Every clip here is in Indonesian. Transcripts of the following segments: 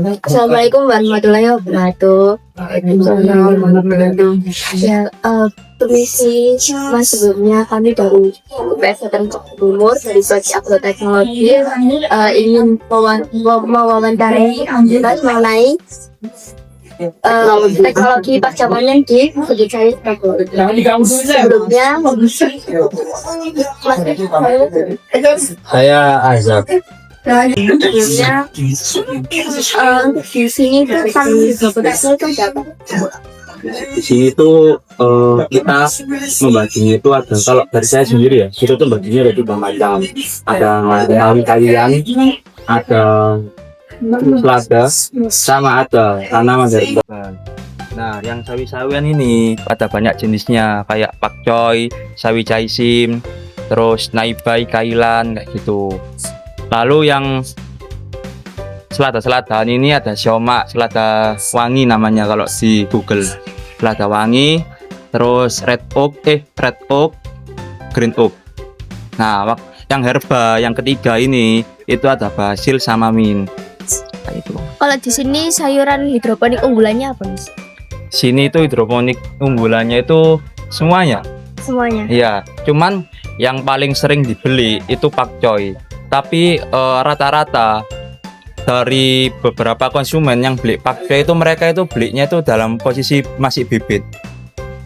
Assalamualaikum warahmatullahi wabarakatuh. Ya, permisi mas, sebelumnya kami dari PSTN Timur dari Prodi Agroteknologi ingin mewawancarai Mas mengenai teknologi pasca panen di budidaya serbuk. Sebelumnya, Saya Azab. sebelumnya di sini tentang budidaya itu dapat. Di sini tuh kita membaginya itu ada, kalau dari saya sendiri ya, itu tuh baginya ada 3 macam. Ada kawi-kawian, ada selada, sama ada tanaman dari pohon. Nah, yang sawi-sawian ini ada banyak jenisnya, kayak pakcoy, sawi jaisim, terus naibai, kailan, kayak gitu. Lalu yang selada-seladan ini ada sioma, selada wangi namanya kalau di Google. Selada wangi, terus red oak, green oak. Nah, yang herba yang ketiga ini itu ada basil sama mint. Kayak itu. Kalau di sini sayuran hidroponik unggulannya apa, Mas? Sini itu hidroponik unggulannya itu semuanya. Semuanya. Iya, cuman yang paling sering dibeli itu pakcoy. Tapi rata-rata dari beberapa konsumen yang beli pakcoy itu mereka itu belinya itu dalam posisi masih bibit.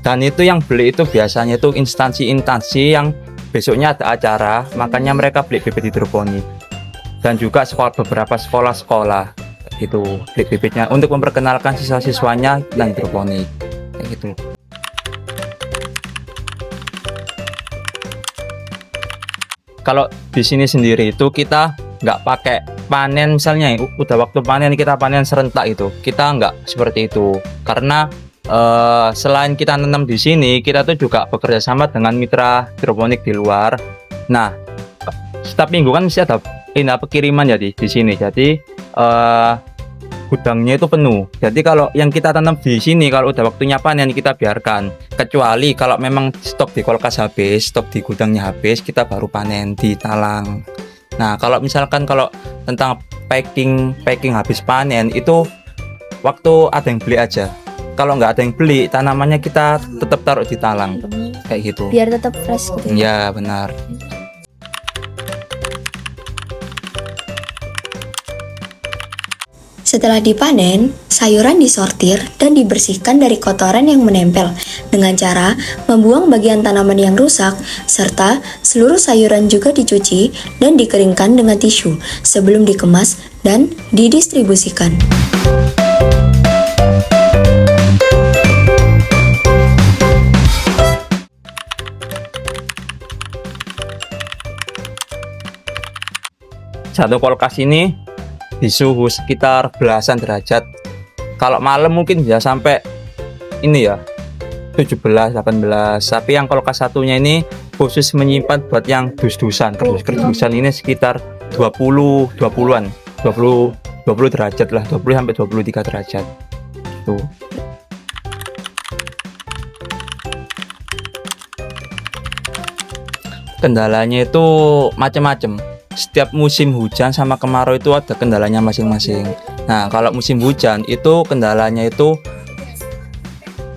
Dan itu yang beli itu biasanya itu instansi-instansi yang besoknya ada acara, makanya mereka beli bibit hidroponik. Dan juga beberapa sekolah-sekolah itu beli bibitnya untuk memperkenalkan siswa-siswanya dan hidroponik. Kayak gitu. Kalau di sini sendiri itu kita nggak pakai panen, misalnya udah waktu panen kita panen serentak, itu kita nggak seperti itu, karena selain kita nanam di sini, kita tuh juga bekerja sama dengan mitra hidroponik di luar. Nah, setiap minggu kan mesti ada pengiriman ya di sini, jadi gudangnya itu penuh. Jadi kalau yang kita tanam di sini, kalau udah waktunya panen kita biarkan. Kecuali kalau memang stok di kulkas habis, stok di gudangnya habis, kita baru panen di talang. Nah, kalau misalkan kalau tentang packing habis panen itu waktu ada yang beli aja. Kalau nggak ada yang beli, tanamannya kita tetap taruh di talang. Kayak gitu. Biar tetap fresh gitu. Ya, benar. Setelah dipanen, sayuran disortir dan dibersihkan dari kotoran yang menempel dengan cara membuang bagian tanaman yang rusak, serta seluruh sayuran juga dicuci dan dikeringkan dengan tisu sebelum dikemas dan didistribusikan. Satu kulkas ini di suhu sekitar belasan derajat. Kalau malam mungkin bisa sampai ini ya 17, 18. Tapi yang kulkas satunya ini khusus menyimpan buat yang dus-dusan. Kerdus-kerdusan ini sekitar 20-an, 20 derajat lah, 20 sampai 23 derajat. Tuh. Kendalanya itu macam-macam. Setiap musim hujan sama kemarau itu ada kendalanya masing-masing. Nah, kalau musim hujan itu kendalanya itu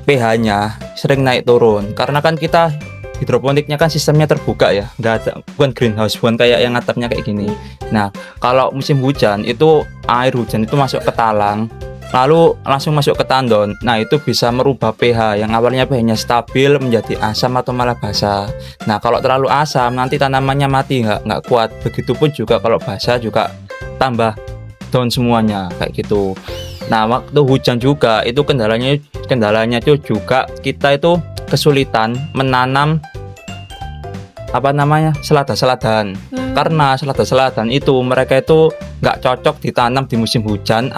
pH-nya sering naik turun, karena kan kita hidroponiknya kan sistemnya terbuka ya, nggak ada, bukan greenhouse, bukan kayak yang atapnya kayak gini. Nah, kalau musim hujan itu air hujan itu masuk ke talang, lalu langsung masuk ke tandon. Nah, itu bisa merubah pH yang awalnya pH-nya stabil menjadi asam atau malah basa. Nah, kalau terlalu asam nanti tanamannya mati, nggak kuat. Begitupun juga kalau basa juga tambah down semuanya kayak gitu. Nah, waktu hujan juga itu kendalanya itu juga kita itu kesulitan menanam selada-seladan. Karena selada-seladan itu mereka itu nggak cocok ditanam di musim hujan.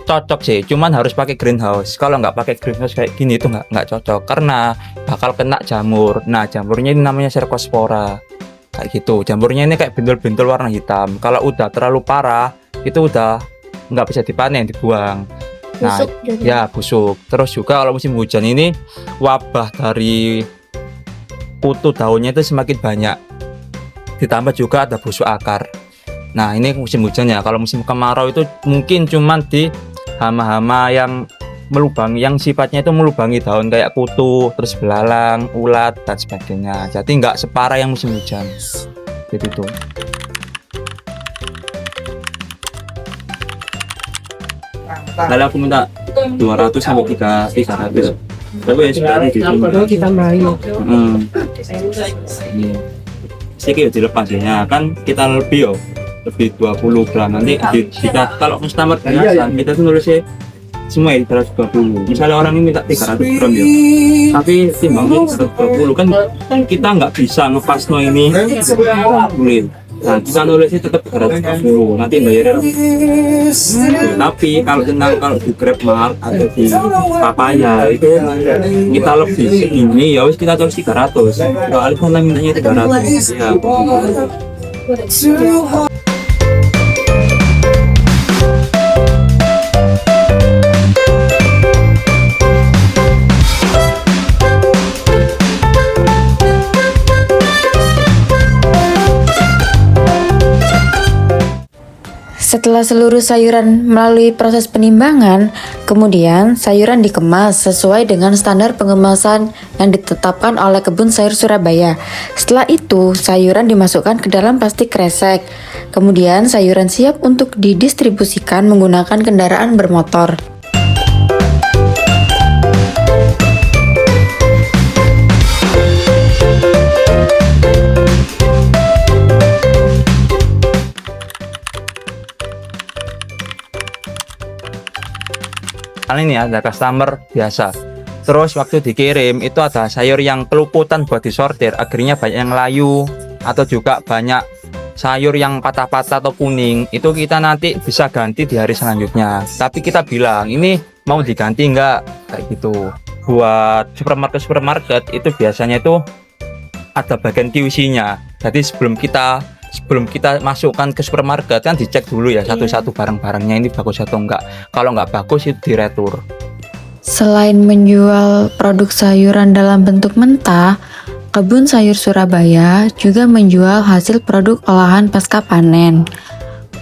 Cocok sih, cuman harus pakai greenhouse. Kalau nggak pakai greenhouse kayak gini itu nggak cocok, karena bakal kena jamur. Nah, jamurnya ini namanya Cercospora kayak gitu. Jamurnya ini kayak bintul-bintul warna hitam. Kalau udah terlalu parah itu udah nggak bisa dipanen, dibuang. Nah, Busuk gitu. ya busuk. Terus juga kalau musim hujan ini wabah dari kutu daunnya itu semakin banyak. Ditambah juga ada busuk akar. Nah ini musim hujannya. Kalau musim kemarau itu mungkin cuman di hama-hama yang melubangi, yang sifatnya itu melubangi daun kayak kutu, terus belalang, ulat dan sebagainya. Jadi nggak separah yang musim hujan. Gitu tuh. Kali aku minta 200 sampai 300. Tapi ya sebenarnya kita main. Sedikit dilepas ya kan kita lebih 20 gram nanti kita kalau customer biasa kita tuh nulisnya semua ya 120. Misalnya orang ini minta 300 gram ya, tapi timbangnya 120 kan kita nggak bisa ngepas no ini boleh. Nah kita nulisnya tetap 320 nanti bayarnya. Tapi kalau di Grabmart atau di Papaya itu kita lebih ini ya wis kita tulis 300. Kalau Alif mintanya 300 ya. Setelah seluruh sayuran melalui proses penimbangan, kemudian sayuran dikemas sesuai dengan standar pengemasan yang ditetapkan oleh Kebun Sayur Surabaya. Setelah itu, sayuran dimasukkan ke dalam plastik kresek. Kemudian sayuran siap untuk didistribusikan menggunakan kendaraan bermotor. Kali ini ada customer biasa. Terus waktu dikirim itu ada sayur yang keluputan buat disortir, akhirnya banyak yang layu atau juga banyak sayur yang patah-patah atau kuning. Itu kita nanti bisa ganti di hari selanjutnya. Tapi kita bilang ini mau diganti enggak kayak gitu. Buat supermarket itu biasanya itu ada bagian QC-nya. Jadi sebelum kita masukkan ke supermarket kan dicek dulu ya satu-satu barang-barangnya ini bagus atau enggak. Kalau enggak bagus itu diretur. Selain menjual produk sayuran dalam bentuk mentah, Kebun Sayur Surabaya juga menjual hasil produk olahan pasca panen.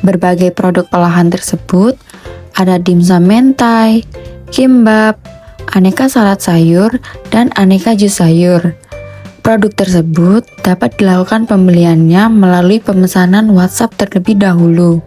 Berbagai produk olahan tersebut ada dimsum mentai, kimbap, aneka salad sayur, dan aneka jus sayur. Produk tersebut dapat dilakukan pembeliannya melalui pemesanan WhatsApp terlebih dahulu.